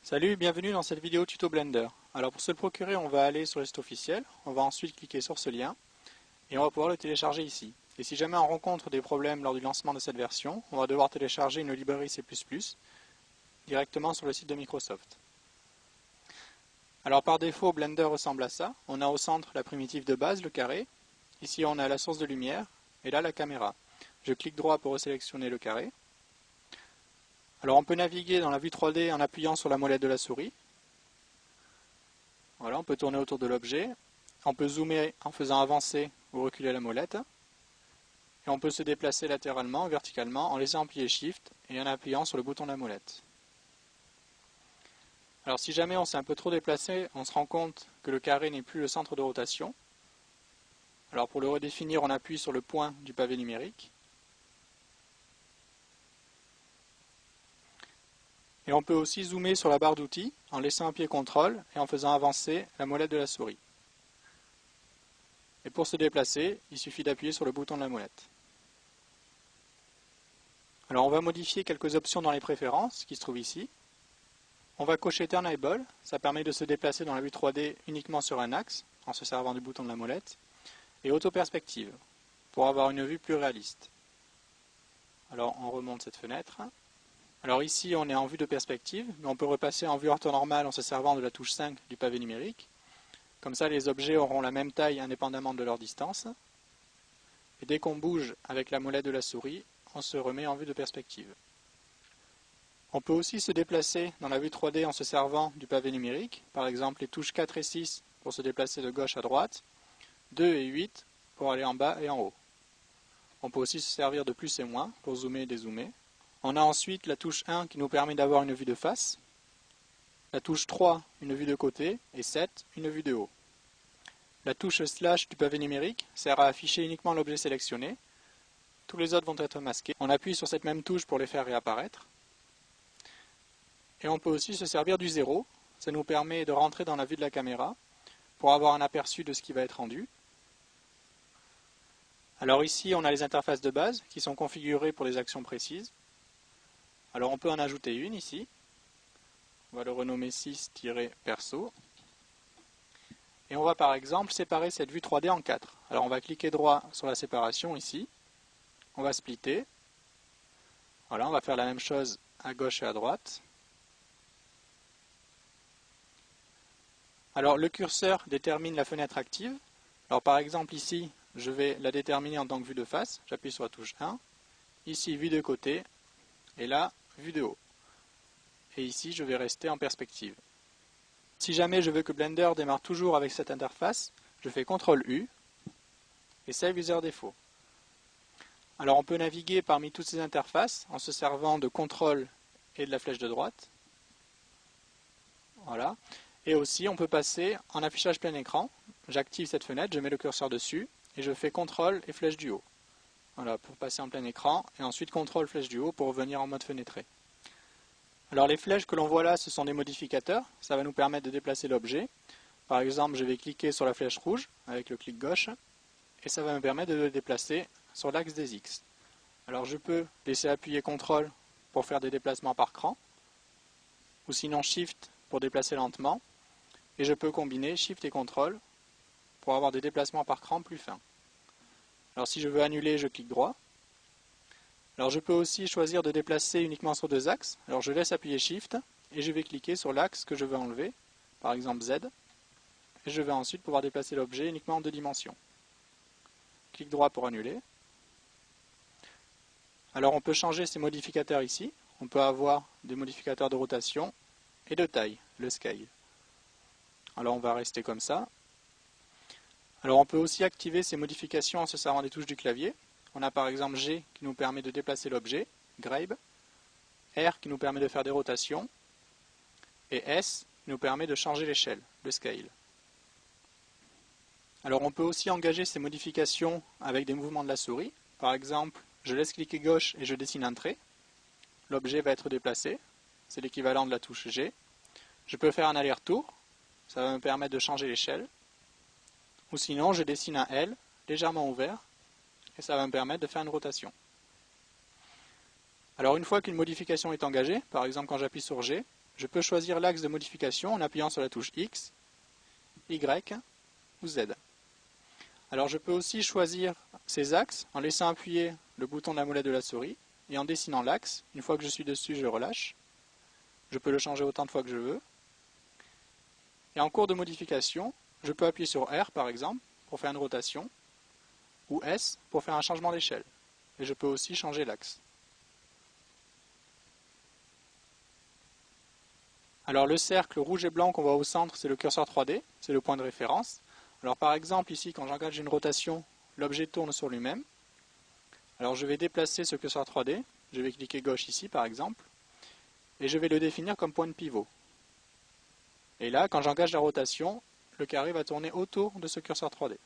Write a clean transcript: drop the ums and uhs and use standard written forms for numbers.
Salut, bienvenue dans cette vidéo tuto Blender. Alors pour se le procurer, on va aller sur le site officiel, on va ensuite cliquer sur ce lien et on va pouvoir le télécharger ici. Et si jamais on rencontre des problèmes lors du lancement de cette version, on va devoir télécharger une librairie C++ directement sur le site de Microsoft. Alors par défaut, Blender ressemble à ça. On a au centre la primitive de base, le carré. Ici on a la source de lumière et là la caméra. Je clique droit pour resélectionner le carré. Alors on peut naviguer dans la vue 3D en appuyant sur la molette de la souris. Voilà, on peut tourner autour de l'objet. On peut zoomer en faisant avancer ou reculer la molette. Et on peut se déplacer latéralement, verticalement, en laissant appuyer Shift et en appuyant sur le bouton de la molette. Alors si jamais on s'est un peu trop déplacé, on se rend compte que le carré n'est plus le centre de rotation. Alors pour le redéfinir, on appuie sur le point du pavé numérique. Et on peut aussi zoomer sur la barre d'outils en laissant appuyer CTRL et en faisant avancer la molette de la souris. Et pour se déplacer, il suffit d'appuyer sur le bouton de la molette. Alors on va modifier quelques options dans les préférences qui se trouvent ici. On va cocher Turn Eyeball, ça permet de se déplacer dans la vue 3D uniquement sur un axe en se servant du bouton de la molette. Et Auto-Perspective, pour avoir une vue plus réaliste. Alors on remonte cette fenêtre. Alors ici on est en vue de perspective, mais on peut repasser en vue orthonormale en se servant de la touche 5 du pavé numérique. Comme ça les objets auront la même taille indépendamment de leur distance. Et dès qu'on bouge avec la molette de la souris, on se remet en vue de perspective. On peut aussi se déplacer dans la vue 3D en se servant du pavé numérique, par exemple les touches 4 et 6 pour se déplacer de gauche à droite, 2 et 8 pour aller en bas et en haut. On peut aussi se servir de plus et moins pour zoomer et dézoomer. On a ensuite la touche 1 qui nous permet d'avoir une vue de face, la touche 3 une vue de côté et 7 une vue de haut. La touche slash du pavé numérique sert à afficher uniquement l'objet sélectionné. Tous les autres vont être masqués. On appuie sur cette même touche pour les faire réapparaître. Et on peut aussi se servir du 0. Ça nous permet de rentrer dans la vue de la caméra pour avoir un aperçu de ce qui va être rendu. Alors ici, on a les interfaces de base qui sont configurées pour des actions précises. Alors on peut en ajouter une ici. On va le renommer 6-perso. Et on va par exemple séparer cette vue 3D en 4. Alors on va cliquer droit sur la séparation ici. On va splitter. Voilà, on va faire la même chose à gauche et à droite. Alors le curseur détermine la fenêtre active. Alors par exemple ici, je vais la déterminer en tant que vue de face. J'appuie sur la touche 1. Ici, vue de côté. Et là, vue de haut. Et ici, je vais rester en perspective. Si jamais je veux que Blender démarre toujours avec cette interface, je fais CTRL-U et Save User Default. Alors on peut naviguer parmi toutes ces interfaces en se servant de CTRL et de la flèche de droite. Voilà. Et aussi on peut passer en affichage plein écran. J'active cette fenêtre, je mets le curseur dessus et je fais CTRL et flèche du haut. Voilà, pour passer en plein écran, et ensuite CTRL flèche du haut pour revenir en mode fenêtré. Alors les flèches que l'on voit là, ce sont des modificateurs, ça va nous permettre de déplacer l'objet. Par exemple, je vais cliquer sur la flèche rouge avec le clic gauche, et ça va me permettre de le déplacer sur l'axe des X. Alors je peux laisser appuyer CTRL pour faire des déplacements par cran, ou sinon SHIFT pour déplacer lentement, et je peux combiner SHIFT et CTRL pour avoir des déplacements par cran plus fins. Alors si je veux annuler, je clique droit. Alors je peux aussi choisir de déplacer uniquement sur deux axes. Alors je laisse appuyer Shift et je vais cliquer sur l'axe que je veux enlever, par exemple Z. Et je vais ensuite pouvoir déplacer l'objet uniquement en deux dimensions. Clic droit pour annuler. Alors on peut changer ces modificateurs ici. On peut avoir des modificateurs de rotation et de taille, le scale. Alors on va rester comme ça. Alors on peut aussi activer ces modifications en se servant des touches du clavier. On a par exemple G qui nous permet de déplacer l'objet, Grab, R qui nous permet de faire des rotations, et S qui nous permet de changer l'échelle, le scale. Alors on peut aussi engager ces modifications avec des mouvements de la souris. Par exemple, je laisse cliquer gauche et je dessine un trait. L'objet va être déplacé, c'est l'équivalent de la touche G. Je peux faire un aller-retour, ça va me permettre de changer l'échelle. Ou sinon, je dessine un L légèrement ouvert, et ça va me permettre de faire une rotation. Alors une fois qu'une modification est engagée, par exemple quand j'appuie sur G, je peux choisir l'axe de modification en appuyant sur la touche X, Y ou Z. Alors je peux aussi choisir ces axes en laissant appuyer le bouton de la molette de la souris et en dessinant l'axe. Une fois que je suis dessus, je relâche. Je peux le changer autant de fois que je veux. Et en cours de modification, je peux appuyer sur R par exemple pour faire une rotation ou S pour faire un changement d'échelle. Et je peux aussi changer l'axe. Alors le cercle rouge et blanc qu'on voit au centre, c'est le curseur 3D, c'est le point de référence. Alors par exemple ici, quand j'engage une rotation, l'objet tourne sur lui-même. Alors je vais déplacer ce curseur 3D, je vais cliquer gauche ici par exemple, et je vais le définir comme point de pivot. Et là, quand j'engage la rotation, le carré va tourner autour de ce curseur 3D.